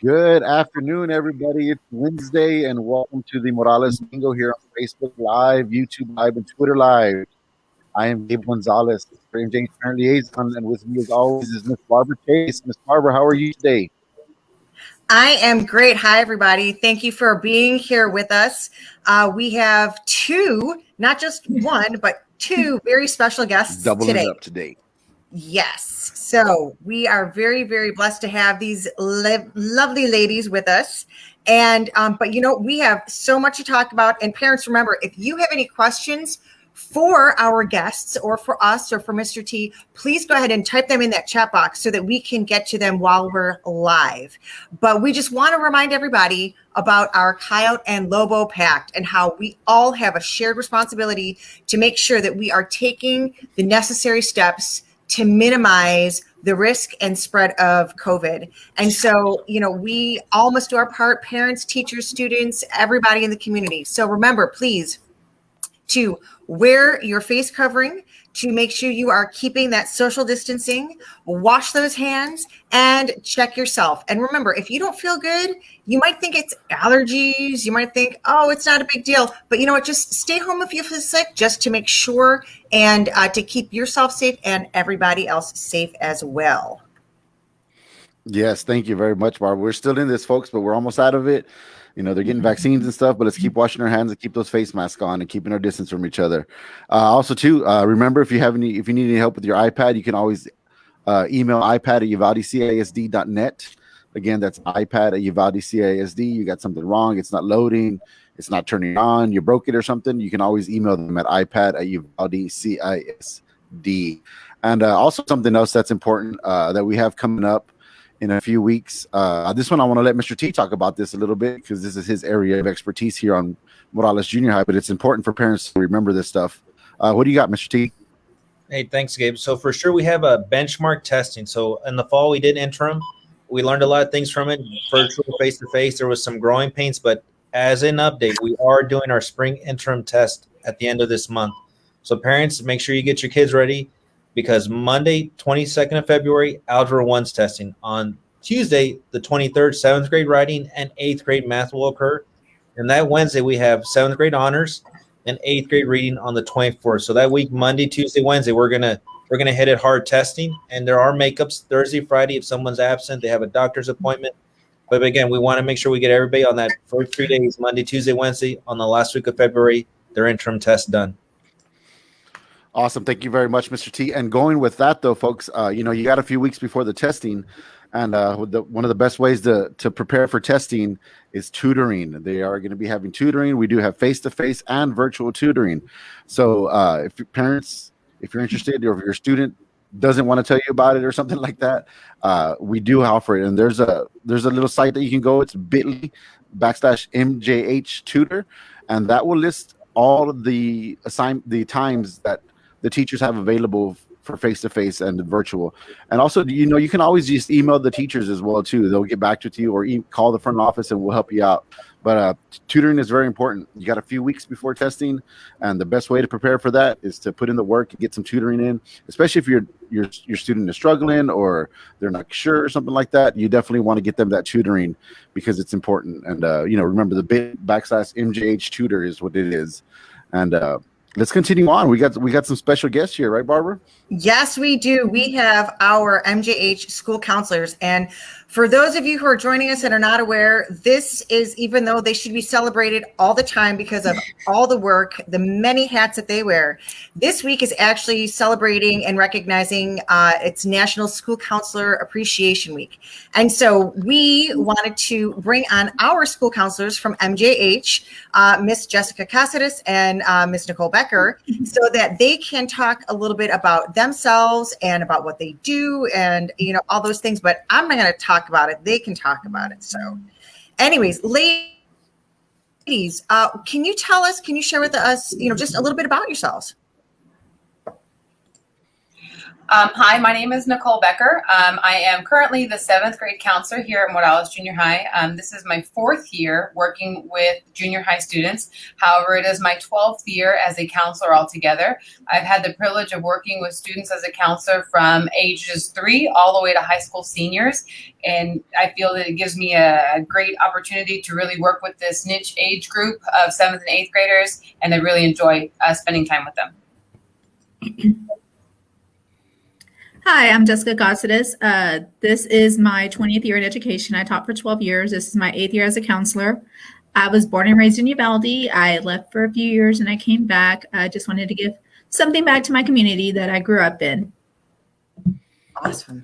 Good afternoon, everybody. It's Wednesday, and welcome to the Morales Mingle here on Facebook Live, YouTube Live, and Twitter Live. I am Gabe Gonzalez, for MJH Parent Liaison, and with me, as always, is Miss Barbara Chase. Miss Barbara, how are you today? I am great. Hi, everybody. Thank you for being here with us. We have two, not just one, but two very special guests Doubling today. it up today. Yes. So we are very, very blessed to have these lovely ladies with us. And, but we have so much to talk about. And parents, remember, if you have any questions for our guests or for us or for Mr. T, please go ahead and type them in that chat box so that we can get to them while we're live. But we just want to remind everybody about our Coyote and Lobo Pact and how we all have a shared responsibility to make sure that we are taking the necessary steps to minimize the risk and spread of COVID. And so, we all must do our part, parents, teachers, students, everybody in the community. So remember, please, to wear your face covering, to make sure you are keeping that social distancing, wash those hands, and check yourself. And remember, if you don't feel good, you might think it's allergies. You might think, oh, it's not a big deal. But you know what? Just stay home if you feel sick, just to make sure and to keep yourself safe and everybody else safe as well. Yes, thank you very much, Barbara. We're still in this, folks, but we're almost out of it. They're getting vaccines and stuff, but let's keep washing our hands and keep those face masks on and keeping our distance from each other. Also, too, remember, if you need any help with your iPad, you can always email ipad@uvaldecasd.net. Again, that's ipad@uvaldecasd. You got something wrong, it's not loading, it's not turning on, you broke it or something, you can always email them at ipad@uvaldecasd. And also something else that's important that we have coming up in a few weeks. This one I want to let Mr. T talk about this a little bit because this is his area of expertise here on Morales Junior High, but it's important for parents to remember this stuff. What do you got, Mr. T? Hey, thanks, Gabe. So for sure, we have a benchmark testing. So in the fall, we did interim. We learned a lot of things from it. Virtual, face-to-face, there was some growing pains, but as an update, we are doing our spring interim test at the end of this month. So parents, make sure you get your kids ready, because Monday, 22nd of February, Algebra 1's testing. On Tuesday, the 23rd, 7th grade writing and 8th grade math will occur. And that Wednesday, we have 7th grade honors and 8th grade reading on the 24th. So that week, Monday, Tuesday, Wednesday, we're gonna hit it hard testing. And there are makeups Thursday, Friday. If someone's absent, they have a doctor's appointment. But again, we want to make sure we get everybody on that first 3 days, Monday, Tuesday, Wednesday, on the last week of February, their interim test done. Awesome. Thank you very much, Mr. T. And going with that, though, folks, you got a few weeks before the testing. And one of the best ways to prepare for testing is tutoring. They are going to be having tutoring. We do have face-to-face and virtual tutoring. So if your parents, if you're interested, or if your student doesn't want to tell you about it or something like that, we do offer it. And there's a little site that you can go. It's bit.ly/MJH tutor. And that will list all of the times that the teachers have available for face-to-face and virtual. And also, you can always just email the teachers as well, too. They'll get back to you, or call the front office and we'll help you out. But tutoring is very important. You got a few weeks before testing, and the best way to prepare for that is to put in the work and get some tutoring in, especially if your student is struggling or they're not sure or something like that. You definitely want to get them that tutoring because it's important. And, remember, the bit.ly/MJH tutor is what it is. And let's continue on. We got some special guests here, right, Barbara? Yes, we do. We have our MJH school counselors. And for those of you who are joining us and are not aware, this is, even though they should be celebrated all the time because of all the work, the many hats that they wear, this week is actually celebrating and recognizing it's National School Counselor Appreciation Week. And so we wanted to bring on our school counselors from MJH, Miss Jessica Cassidy and Miss Nicole Becker, so that they can talk a little bit about themselves and about what they do and, all those things. But I'm not going to talk about it. They can talk about it. So anyways, ladies, can you share with us, just a little bit about yourselves? Hi, my name is Nicole Becker. I am currently the 7th grade counselor here at Morales Junior High. This is my 4th year working with junior high students. However, it is my 12th year as a counselor altogether. I've had the privilege of working with students as a counselor from ages 3 all the way to high school seniors. And I feel that it gives me a great opportunity to really work with this niche age group of 7th and 8th graders. And I really enjoy spending time with them. Hi, I'm Jessica Gossides. This is my 20th year in education. I taught for 12 years. This is my 8th year as a counselor. I was born and raised in Uvalde. I left for a few years and I came back. I just wanted to give something back to my community that I grew up in. Awesome.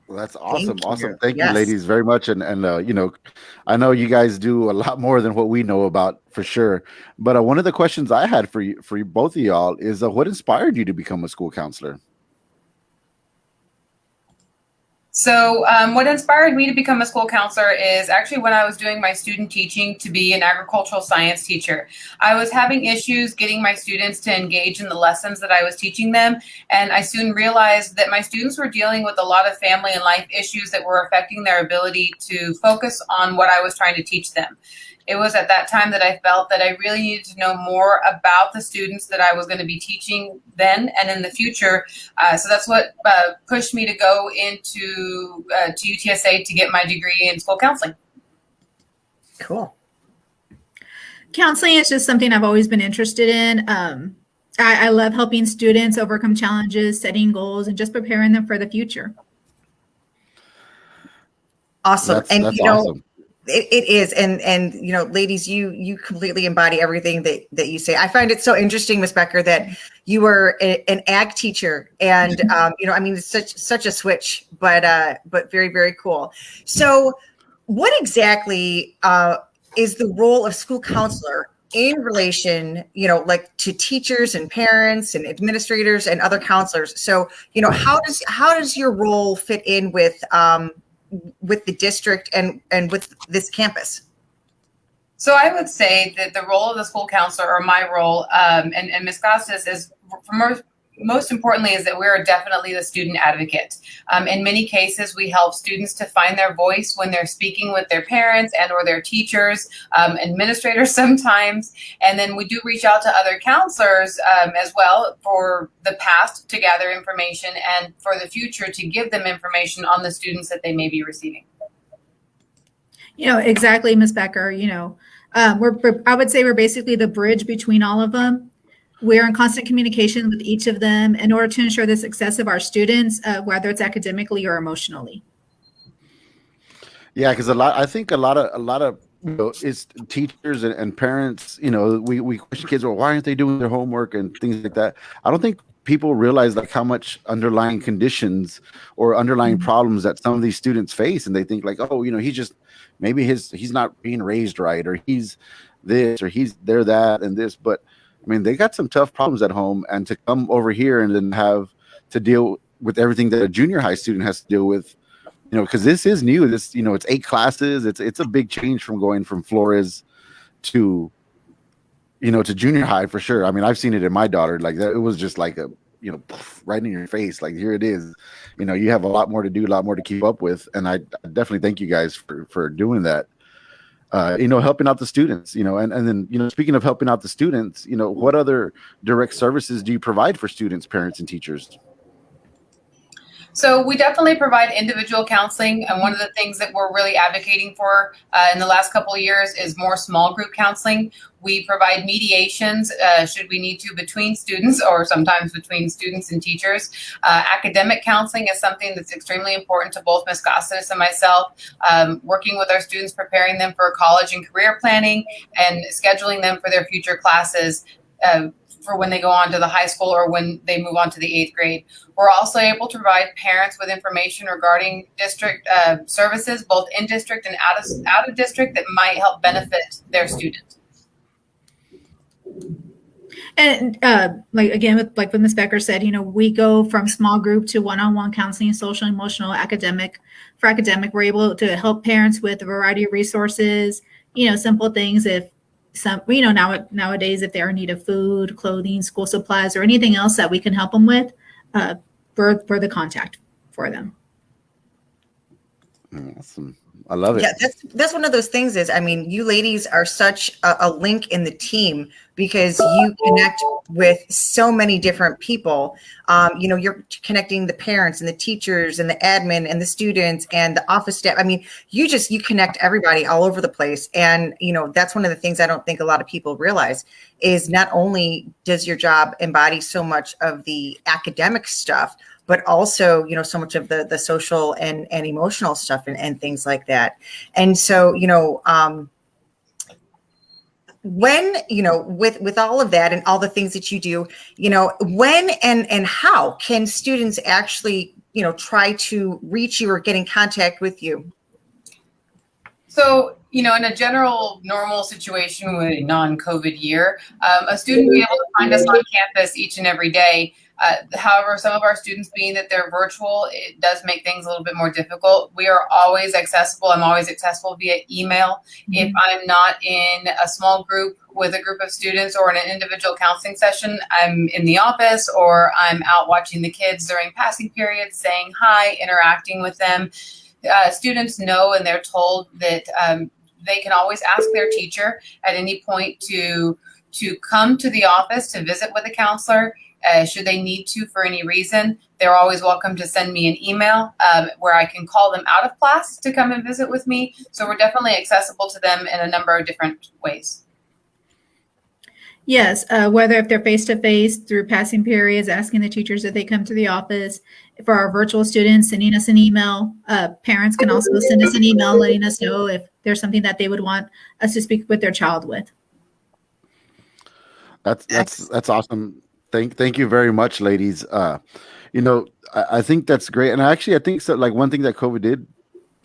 Well, that's awesome. Awesome. Thank Yes. you, ladies, very much. And you know, I know you guys do a lot more than what we know about for sure. But one of the questions I had for you, both of y'all, is what inspired you to become a school counselor? So what inspired me to become a school counselor is actually when I was doing my student teaching to be an agricultural science teacher. I was having issues getting my students to engage in the lessons that I was teaching them. And I soon realized that my students were dealing with a lot of family and life issues that were affecting their ability to focus on what I was trying to teach them. It was at that time that I felt that I really needed to know more about the students that I was going to be teaching then and in the future. So that's what pushed me to go into to UTSA to get my degree in school counseling. Cool. Counseling is just something I've always been interested in. I love helping students overcome challenges, setting goals, and just preparing them for the future. Awesome. That's you know, awesome. It is. And, you know, ladies, you completely embody everything that you say. I find it so interesting, Ms. Becker, that you were an ag teacher and, you know, I mean, it's such a switch, but very, very cool. So what exactly is the role of school counselor in relation, you know, like to teachers and parents and administrators and other counselors? So, you know, how does your role fit in with the district and with this campus? So I would say that the role of the school counselor, or my role, and Ms. Costas, is most importantly is that we're definitely the student advocate. In many cases, we help students to find their voice when they're speaking with their parents and or their teachers, administrators sometimes. And then we do reach out to other counselors as well for the past to gather information and for the future to give them information on the students that they may be receiving. You know, exactly, Ms. Becker. You know, I would say we're basically the bridge between all of them. We're in constant communication with each of them in order to ensure the success of our students, whether it's academically or emotionally. Yeah, because I think a lot of you know, it's teachers and parents. You know, we question kids, well, why aren't they doing their homework and things like that. I don't think people realize like how much underlying conditions or underlying problems that some of these students face, and they think like, oh, you know, he's not being raised right, or he's this, or they're that and this, but I mean, they got some tough problems at home, and to come over here and then have to deal with everything that a junior high student has to deal with, you know, because this is new. This, you know, it's 8 classes. It's a big change from going from Flores to, you know, to junior high for sure. I mean, I've seen it in my daughter. Like that, it was just like a, you know, right in your face. Like here it is. You know, you have a lot more to do, a lot more to keep up with, and I definitely thank you guys for doing that. You know, helping out the students, you know, and then, you know, speaking of helping out the students, you know, what other direct services do you provide for students, parents, and teachers? So we definitely provide individual counseling, and one of the things that we're really advocating for in the last couple of years is more small group counseling. We provide mediations, should we need to, between students or sometimes between students and teachers. Academic counseling is something that's extremely important to both Ms. Costas and myself, working with our students, preparing them for college and career planning, and scheduling them for their future classes for when they go on to the high school or when they move on to the 8th grade. We're also able to provide parents with information regarding district services, both in district and out of district, that might help benefit their student. And like again, with like what Ms. Becker said, you know, we go from small group to one-on-one counseling, social, emotional, academic. For academic, we're able to help parents with a variety of resources, you know, simple things. If some, you know, nowadays, if they're in need of food, clothing, school supplies, or anything else that we can help them with, for the contact for them. Awesome. I love it. Yeah, that's one of those things is, I mean, you ladies are such a link in the team because you connect with so many different people. You're connecting the parents and the teachers and the admin and the students and the office staff. I mean, you connect everybody all over the place. And, that's one of the things I don't think a lot of people realize is not only does your job embody so much of the academic stuff, but also, so much of the social and emotional stuff and things like that. And so, when, with all of that and all the things that you do, when and how can students actually, try to reach you or get in contact with you? So, in a general normal situation with a non-COVID year, a student will be able to find us on campus each and every day. However, some of our students, being that they're virtual, it does make things a little bit more difficult. We are always accessible. I'm always accessible via email. If I'm not in a small group with a group of students or in an individual counseling session, I'm in the office or I'm out watching the kids during passing periods, saying hi, interacting with them. Students know and they're told that they can always ask their teacher at any point to come to the office to visit with a counselor. Should they need to for any reason, they're always welcome to send me an email where I can call them out of class to come and visit with me. So we're definitely accessible to them in a number of different ways. Yes, whether if they're face-to-face through passing periods, asking the teachers that they come to the office. For our virtual students, sending us an email. Parents can also send us an email letting us know if there's something that they would want us to speak with their child with. That's awesome. Thank you very much, ladies. I think that's great. And I think so, like one thing that COVID did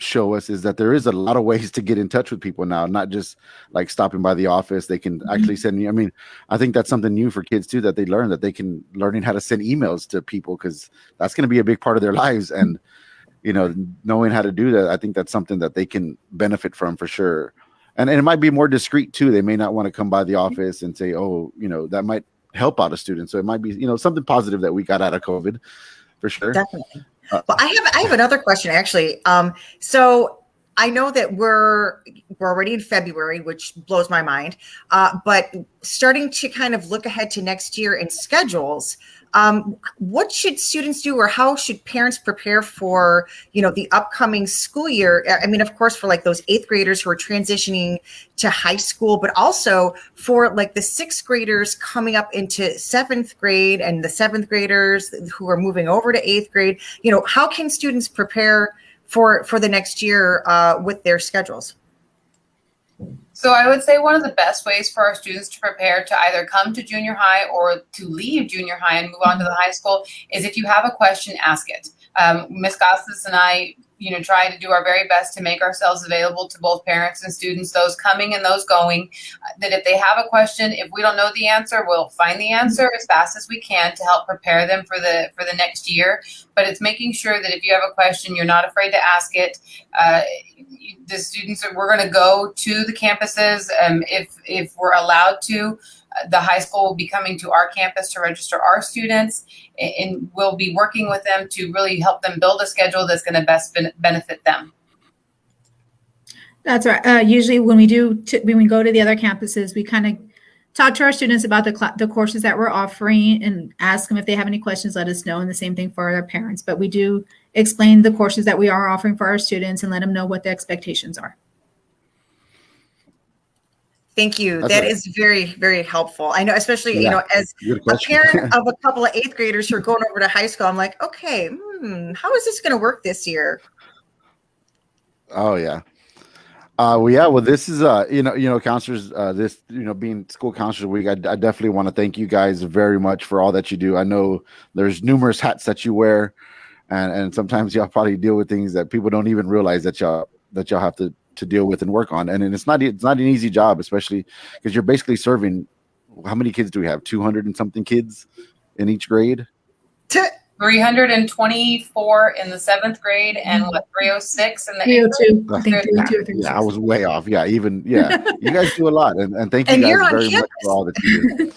show us is that there is a lot of ways to get in touch with people now, not just like stopping by the office. They can actually send you. I mean, I think that's something new for kids too, that they learn that they can learning how to send emails to people because that's going to be a big part of their lives. And, knowing how to do that, I think that's something that they can benefit from for sure. And it might be more discreet too. They may not want to come by the office and say, oh, that might help out a student. So it might be, something positive that we got out of COVID for sure. Definitely. Well, I have another question actually. So I know that we're already in February, which blows my mind. But starting to kind of look ahead to next year in schedules, what should students do or how should parents prepare for, the upcoming school year? I mean, of course, for like those 8th graders who are transitioning to high school, but also for like the 6th graders coming up into 7th grade and the 7th graders who are moving over to 8th grade. How can students prepare for the next year with their schedules? So I would say one of the best ways for our students to prepare to either come to junior high or to leave junior high and move on to the high school is if you have a question, ask it. Ms. Gosses and I, try to do our very best to make ourselves available to both parents and students, those coming and those going, that if they have a question, if we don't know the answer, we'll find the answer as fast as we can to help prepare them for the next year. But it's making sure that if you have a question, you're not afraid to ask it. The students we're going to go to the campuses. If we're allowed to, the high school will be coming to our campus to register our students, and we'll be working with them to really help them build a schedule that's going to best benefit them. That's right. Usually when we go to the other campuses, we kind of talk to our students about the courses that we're offering and ask them if they have any questions, let us know. And the same thing for their parents. But we do explain the courses that we are offering for our students and let them know what the expectations are. Thank you. That is very, very helpful. I know, especially, as a parent of a couple of 8th graders who are going over to high school, I'm like, okay, how is this going to work this year? Oh, yeah. Well, this is, counselors, being school counselors week, I definitely want to thank you guys very much for all that you do. I know there's numerous hats that you wear, and sometimes y'all probably deal with things that people don't even realize that y'all have to deal with and work on. And it's not an easy job, especially because you're basically serving, how many kids do we have? 200 and something kids in each grade? 324 in the 7th grade and 306 in the 8th 302. I think 302 or 306. Yeah, I was way off. Yeah, you guys do a lot, and thank you And you're guys on very much for all that you do.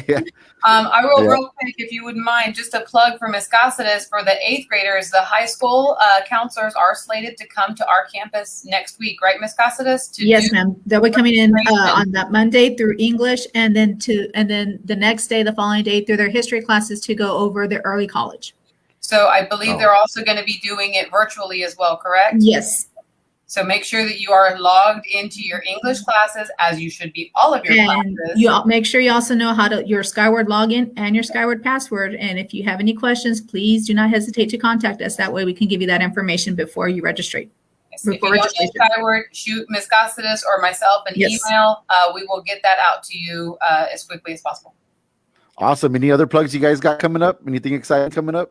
Yeah. I will Yeah. real quick, if you wouldn't mind, just a plug for Miss Caceres for the 8th graders. The high school counselors are slated to come to our campus next week, right, Miss Caceres? Yes, ma'am. They'll be coming in on that Monday through English, and then the next day, the following day, through their history classes to go over the early college. So I believe they're also going to be doing it virtually as well, correct? Yes. So make sure that you are logged into your English classes, as you should be all of your And classes. you make sure you also know how to your Skyward login and your Skyward password. And if you have any questions, please do not hesitate to contact us. That way we can give you that information before you register. If you don't know Skyward, shoot Ms. Caceres or myself an email. We will get that out to you as quickly as possible. Awesome. Any other plugs you guys got coming up? Anything exciting coming up?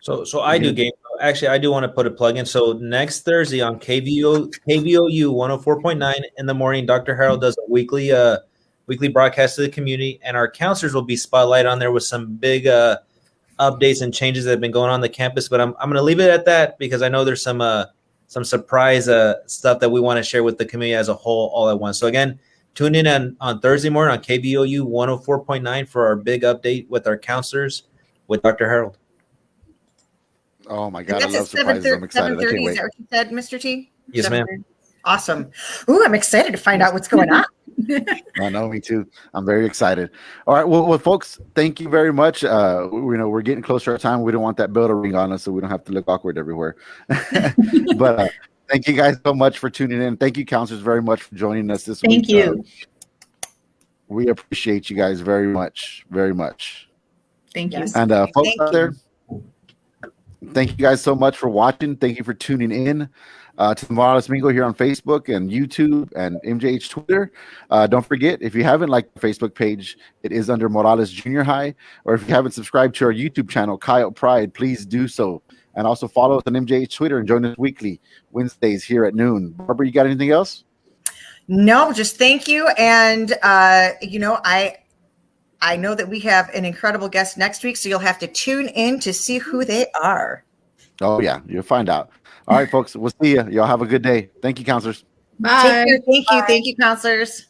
So I do, Gabe. Actually, I do want to put a plug in. So next Thursday on KVOU 104.9 in the morning, Dr. Harold does a weekly broadcast to the community, and our counselors will be spotlighted on there with some big updates and changes that have been going on the campus. But I'm going to leave it at that because I know there's some surprise stuff that we want to share with the community as a whole all at once. So again, tune in on Thursday morning on KVOU 104.9 for our big update with our counselors with Dr. Harold. Oh my God, and that's I love surprises. I'm excited. 7:30. Is that what you said, Mr. T? Yes, ma'am. Awesome. Ooh, I'm excited to find out what's going on. I know, me too. I'm very excited. All right, well, folks, thank you very much. We're getting closer to our time. We don't want that bell to ring on us, so we don't have to look awkward everywhere. But thank you guys so much for tuning in. Thank you, counselors, very much for joining us this week. Thank you. We appreciate you guys very much, very much. Thank you. And folks out there, thank you guys so much for watching. Thank you for tuning in to the Morales Mingle here on Facebook and YouTube and MJH Twitter. Don't forget, if you haven't liked the Facebook page, it is under Morales Junior High. Or if you haven't subscribed to our YouTube channel, Coyote Pride, please do so. And also follow us on MJH Twitter and join us weekly, Wednesdays here at noon. Barbara, you got anything else? No, just thank you. And, I know that we have an incredible guest next week, so you'll have to tune in to see who they are. Oh, yeah, you'll find out. All right, folks, we'll see you. Y'all have a good day. Thank you, counselors. Bye. Take care. Thank you. Thank you, counselors.